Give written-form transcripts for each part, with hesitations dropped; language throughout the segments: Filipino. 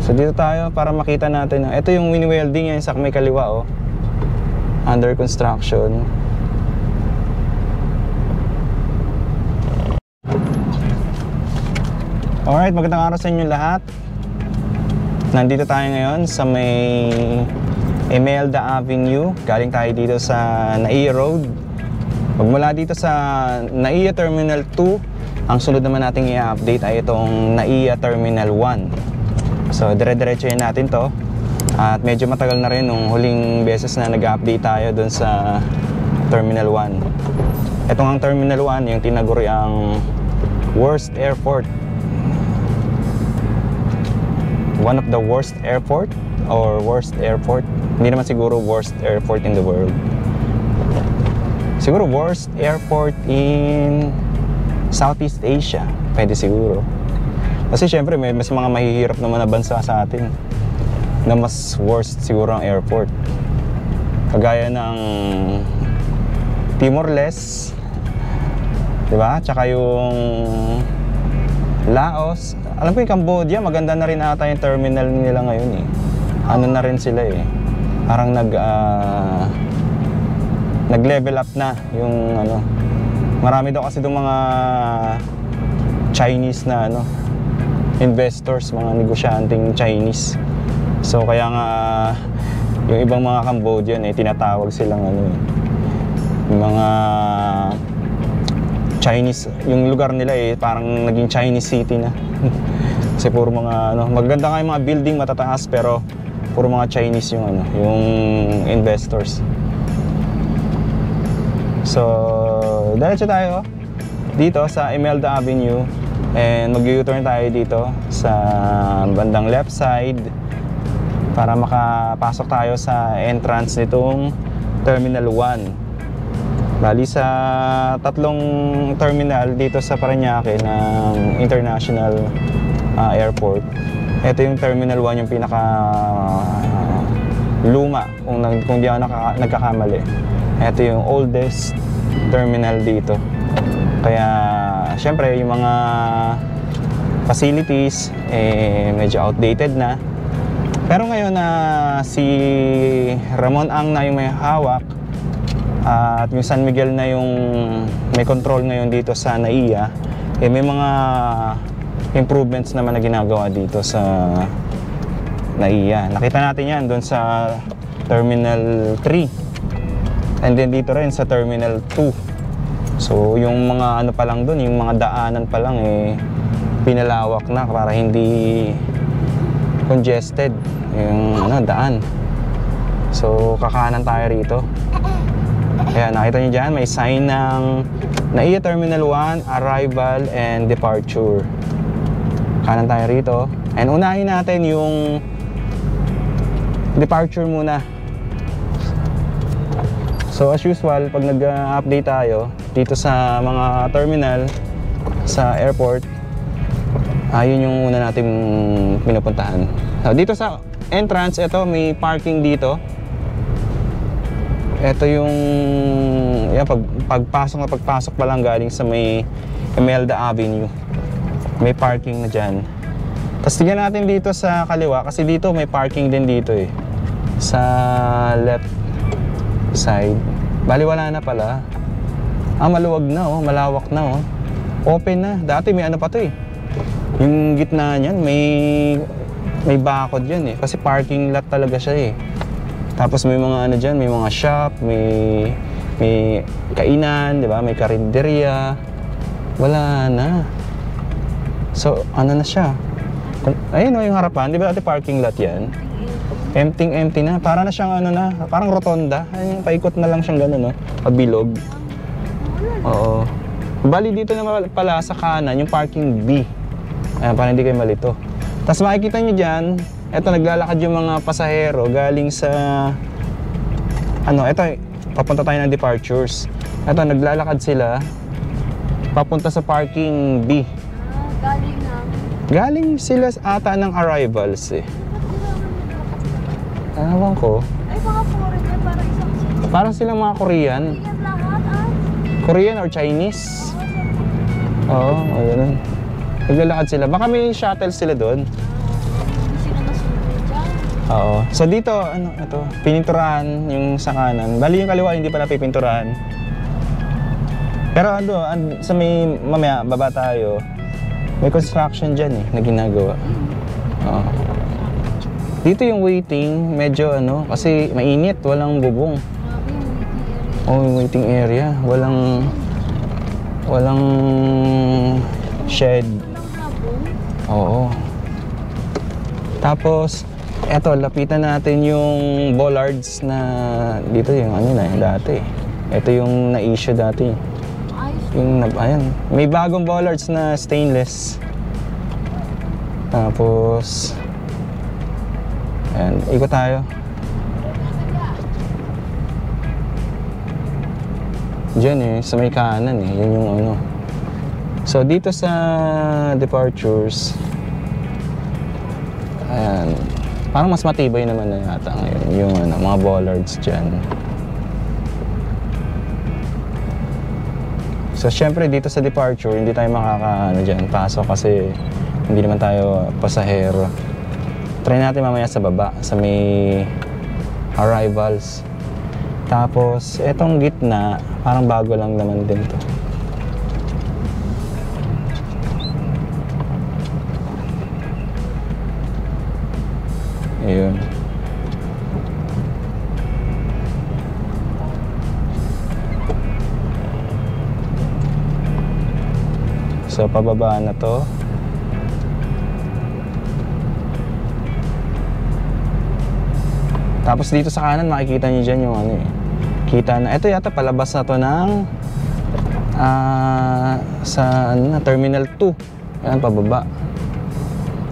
So dito tayo para makita natin. Ito yung wini-welding yan sa may kaliwa, oh. Under construction. Alright, magandang araw sa inyo lahat. Nandito tayo ngayon sa may Imelda Avenue. Galing tayo dito sa NAIA Road. Magmula dito sa NAIA Terminal 2, ang sunod naman nating i-update ay itong NAIA Terminal 1. So dire-diretso yun natin to. At medyo matagal na rin nung huling beses na nag-update tayo dun sa Terminal 1. Itong ang Terminal 1, yung tinaguri ang worst airport. One of the worst airport or worst airport. Hindi naman siguro worst airport in the world. Siguro worst airport in Southeast Asia. Pwede siguro. Kasi syempre may mas mga mahihirap naman na bansa sa atin na mas worst siguro ang airport. Kagaya ng Timor-Leste, diba? Tsaka yung Laos. Alam ko yung Cambodia, maganda na rin ata yung terminal nila ngayon eh. Ano na rin sila eh. Parang nag-level up na yung ano. Marami daw kasi itong mga Chinese na ano, investors, mga negosyanteng Chinese. So kaya nga yung ibang mga Cambodian eh tinatawag silang ano eh, yung mga Chinese, yung lugar nila eh parang naging Chinese city na. Kasi puro mga ano, maganda nga yung mga building matataas pero puro mga Chinese yung ano, yung investors. So, diretso tayo dito sa Imelda Avenue and mag-U-turn tayo dito sa bandang left side para makapasok tayo sa entrance nitong Terminal 1. Bali sa tatlong terminal dito sa Parañaque ng International Airport. Ito yung Terminal 1, yung pinaka luma kung di ako nagkakamali. Ito yung oldest terminal dito. Kaya syempre yung mga facilities medyo outdated na. Pero ngayon na si Ramon Ang na yung may hawak, at yung San Miguel na yung may control ngayon dito sa NAIA, may mga improvements naman na ginagawa dito sa NAIA. Nakita natin yan doon sa Terminal 3 and then dito rin sa Terminal 2. So yung mga ano pa lang doon, yung mga daanan pa lang pinalawak na para hindi congested yung ano, daan. So kakanan tayo rito. Kaya nakita nyo dyan, may sign ng NAIA Terminal 1, Arrival and Departure. Kanan tayo rito. And unahin natin yung departure muna. So as usual, pag nag-update tayo dito sa mga terminal, sa airport, yun yung una natin pinupuntahan. So dito sa entrance, ito may parking dito. Ito yung yan, pagpasok pa lang galing sa may Imelda Avenue. May parking na dyan. Tapos tignan natin dito sa kaliwa kasi dito may parking din dito eh. Sa left side. Bali wala na pala. Maluwag na oh, malawak na oh. Open na. Dati may ano pa to eh. Yung gitna niyan may bakod yan eh. Kasi parking lot talaga siya eh. Tapos may mga ano dyan, may mga shop, may kainan, di ba? May karinderya. Wala na. So, ano na siya? Ayun o, yung harapan. Di ba dati parking lot yan? Empty na. Para na siyang ano na, parang rotonda. Ayun, paikot na lang siyang gano'n, no? Pabilog. Oo. Bali dito na pala sa kanan, yung parking B. Ayan, para hindi kayo malito. Tapos makikita nyo dyan, eto naglalakad yung mga pasahero galing sa ano, eto papunta tayo ng departures. Eto naglalakad sila papunta sa parking B. Galing sila ata ng arrivals eh. Ewan ko. Ay mga foreigner, parang isang sila. Parang silang mga Korean. Korean or Chinese. Oo, ganun. Naglalakad sila. Baka may shuttle sila doon. Hindi sila Oo. So dito, ano, ito, pininturahan yung sa kanan. Bali yung kaliwa, hindi pala pipinturahan. Pero ano, sa may, mamaya, baba tayo, may construction dyan eh, na ginagawa. Oo. Dito yung waiting, medyo ano, kasi mainit, walang bubong. Grabe yung Oh, yung waiting waiting area. area, walang shed. Walang habong. Oo. Tapos, eto, lapitan natin yung bollards na dito yung ano na dati. Ito yung na-issue dati. Ayos. Yung, ayan, may bagong bollards na stainless. Tapos, ayan, ikot tayo. Diyan eh, sa may kanan eh, yun yung ano. So, dito sa departures, ayan, parang mas matibay naman na yata ngayon yung ano, mga bollards dyan. So, syempre dito sa departure, hindi tayo makaka-ano dyan, pasok kasi hindi naman tayo pasahero. Try natin mamaya sa baba, sa may arrivals. Tapos, etong gitna, parang bago lang naman din to. Ayun. So, pababa na to. Tapos dito sa kanan, makikita niyo dyan yung ano eh. Kita na, ito yata palabas na to ng sa ano na, Terminal 2. Ayan, pababa.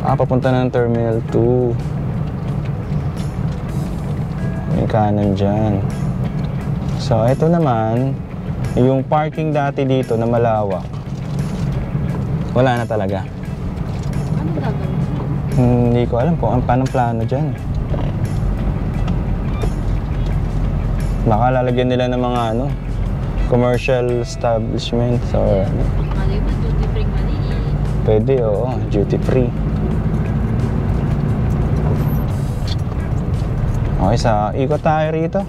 Papunta na ng Terminal 2. Yung kanan dyan. So, ito naman, yung parking dati dito na malawak. Wala na talaga. Ano gagawin? Hindi ko alam kung paano plano dyan. Baka lalagyan nila ng mga ano, commercial establishments or ano. Malay mo, duty free maliit. Pwede, oo, duty free. Okay, sa ikot tayo rito.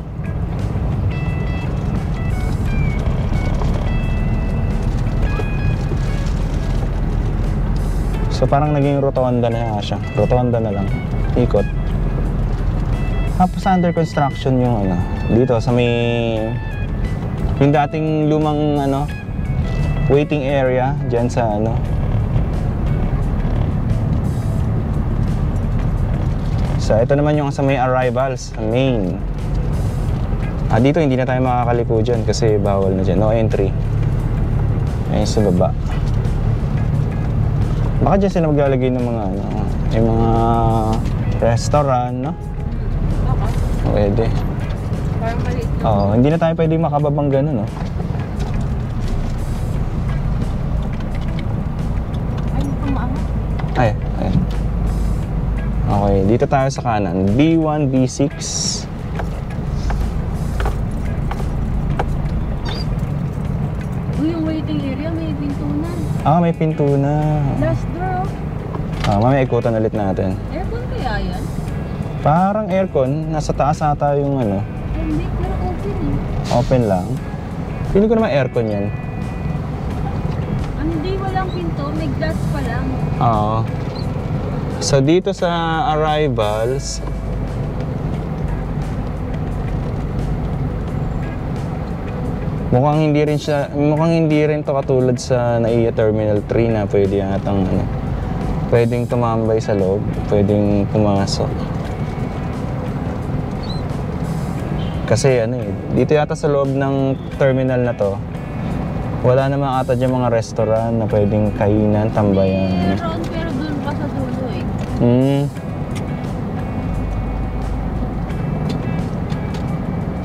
So parang naging rotonda na siya. Rotonda na lang. Ikot. Tapos under construction yung ano, dito sa may yung dating lumang ano waiting area diyan sa ano. So ito naman yung sa may arrivals, sa main. Dito hindi na tayo makakaliko dyan kasi bawal na dyan, no entry. Ayun sa baba. Baka dyan sila maglalagay ng mga ano, yung mga restaurant, no? Pwede. Parang maliit na. Oo, hindi na tayo pwede makababang gano'n, no? Ay, mukhang maangat. Ay, ay. Okay, dito tayo sa kanan. B1, B6. Uy, yung waiting area, may pintunan. May pinto na. Last door, oh. Mamaya ikutan ulit natin. Aircon kaya yan? Parang aircon, nasa taas ata yung ano, Hindi, pero open eh. open lang. Feeling ko naman aircon yan. Hindi, walang pinto. May glass pa lang. Oo. So dito sa arrivals, mukhang hindi rin to katulad sa NAIA Terminal 3 na pwede yatang ano, pwedeng tumambay sa loob, pwedeng pumasok. Kasi ano eh, dito yata sa loob ng terminal na to, wala namang ata dyan mga restaurant na pwedeng kainan, tambayan. Meron, pero dun pa sa dulo eh.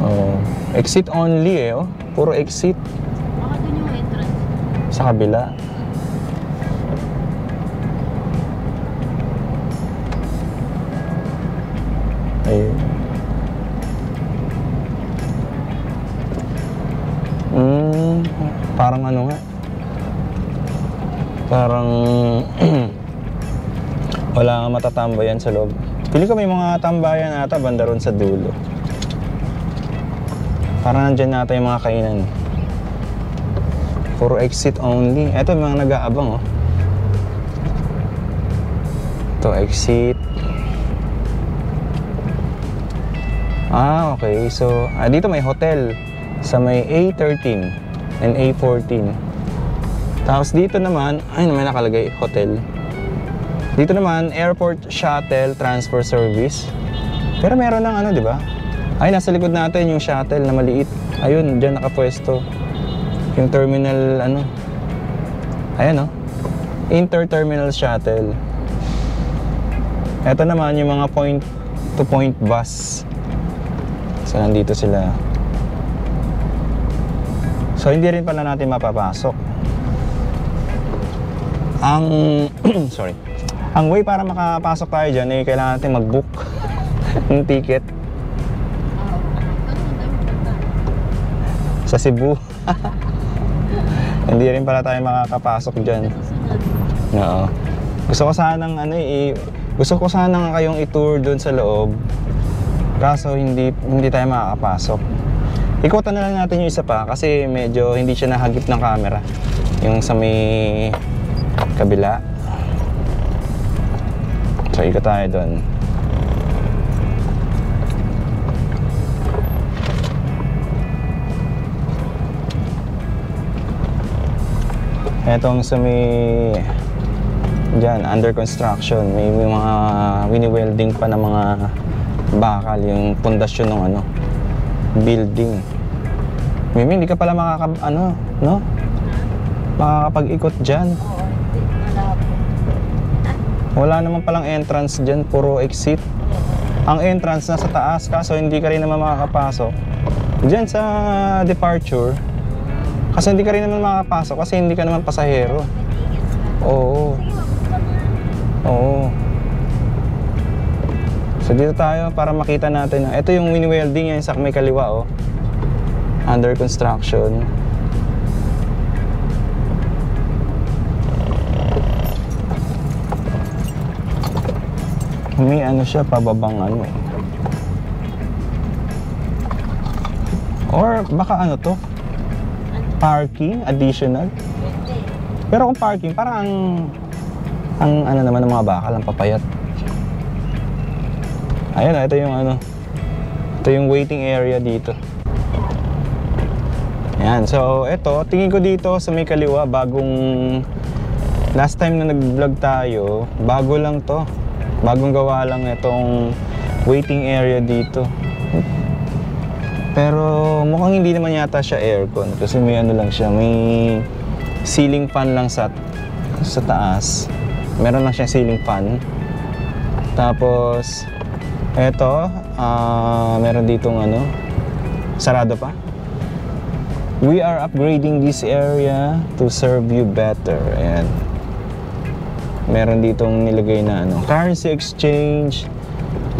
Oh. Exit only eh, oh. Puro exit. Baka dun yung entrance. Sa kabila. Ayun. Parang ano nga. Parang wala nga matatambayan sa loob. Pili ko may mga tambayan ata banda ron sa dulo. Para nandyan nata yung mga kainan. For exit only. Eto yung mga nag-aabang, oh. Ito, exit. Ah, okay. So, dito may hotel sa may A13 and A14. Tapos dito naman, ay may nakalagay, hotel. Dito naman, airport shuttle transfer service. Pero meron ng ano, di ba? Ay, nasa likod natin yung shuttle na maliit. Ayun, dyan nakapwesto. Yung terminal, ano. Ayan, oh. Inter-terminal shuttle. Ito naman yung mga point-to-point bus. So, nandito sila. So, hindi rin pala natin mapapasok. Ang sorry. Ang way para makapasok tayo dyan eh kailangan natin mag-book ng ticket sa Cebu. Hindi rin pala tayo makakapasok dyan. Oo. Gusto ko sanang gusto ko sanang kayong i-tour doon sa loob. Kaso hindi tayo makakapasok. Ikutan na lang natin yung isa pa kasi medyo hindi siya nahagip ng camera. Yung sa may kabila. So, ikot tayo doon. Etong sa may dyan, under construction. May mga wini-welding pa na mga bakal yung pundasyon ng ano, building. Mimi, hindi ka pala makakapag-ikot dyan. Wala naman palang entrance dyan, puro exit. Ang entrance nasa taas, kaso hindi ka rin naman makakapasok dyan sa departure. Kasi hindi ka rin naman makakapasok kasi hindi ka naman pasahero. Oo. Oo. So dito tayo para makita natin. Ito yung wini-welding yan sa may kaliwa, oh. Under construction. May ano siya, pababang ano eh. Or baka ano to? Parking, additional. Pero kung parking, parang ang ano naman ng mga bakal, ang papayat. Ayun, ito yung ano. Ito yung waiting area dito. Ayan, so ito, tingin ko dito sa may kaliwa, bagong last time na nag-vlog tayo, bago lang to. Bagong gawa lang itong waiting area dito. Pero mukhang hindi naman yata siya aircon kasi may ano lang siya, may ceiling fan lang sa taas. Meron lang siya ceiling fan. Tapos eto, meron ditong ano, sarado pa. We are upgrading this area to serve you better. Ayan. Meron ditong nilagay na ano, currency exchange.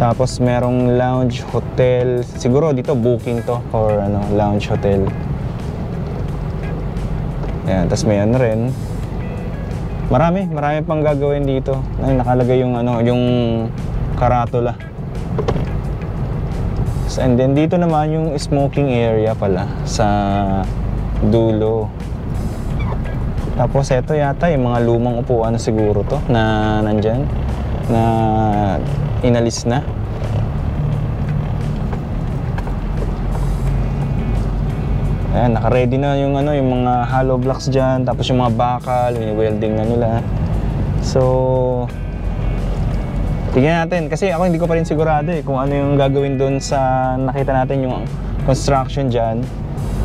Tapos merong lounge hotel. Siguro dito booking to for ano, lounge hotel. Ayan, tapos may ano rin. Marami pang gagawin dito. Ay, nakalagay yung ano, yung karatula. And then dito naman yung smoking area pala sa dulo. Tapos eto yata yung mga lumang upuan na siguro to na nandyan, na inalis na. Ayan, naka-ready na yung ano, yung mga hollow blocks dyan, tapos yung mga bakal, yung welding na nila. So, tingnan natin kasi ako hindi ko pa rin sigurado eh kung ano yung gagawin doon sa nakita natin yung construction dyan.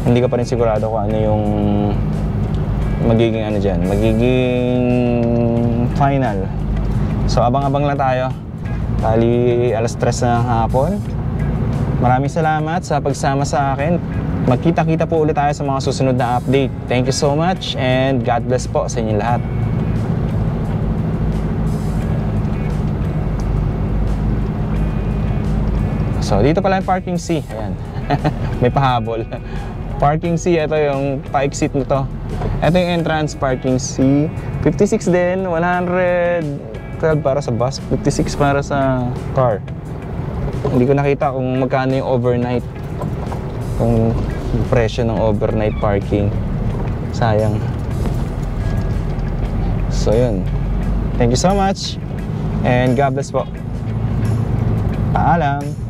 Hindi ko pa rin sigurado kung ano yung magiging ano dyan, magiging final. So abang-abang lang tayo. Bali alas 3 na ng hapon. Maraming salamat sa pagsama sa akin. Magkita-kita po ulit tayo sa mga susunod na update. Thank you so much and God bless po sa inyo lahat. So dito pala yung parking C. Ayan. May pahabol. Parking C, ito yung pa-exit nito. Ito yung entrance parking C. 56 din, 100 12 para sa bus, 56 para sa car. Hindi ko nakita kung magkano yung overnight. Kung presyo ng overnight parking. Sayang. So yun. Thank you so much. And God bless po. Paalam.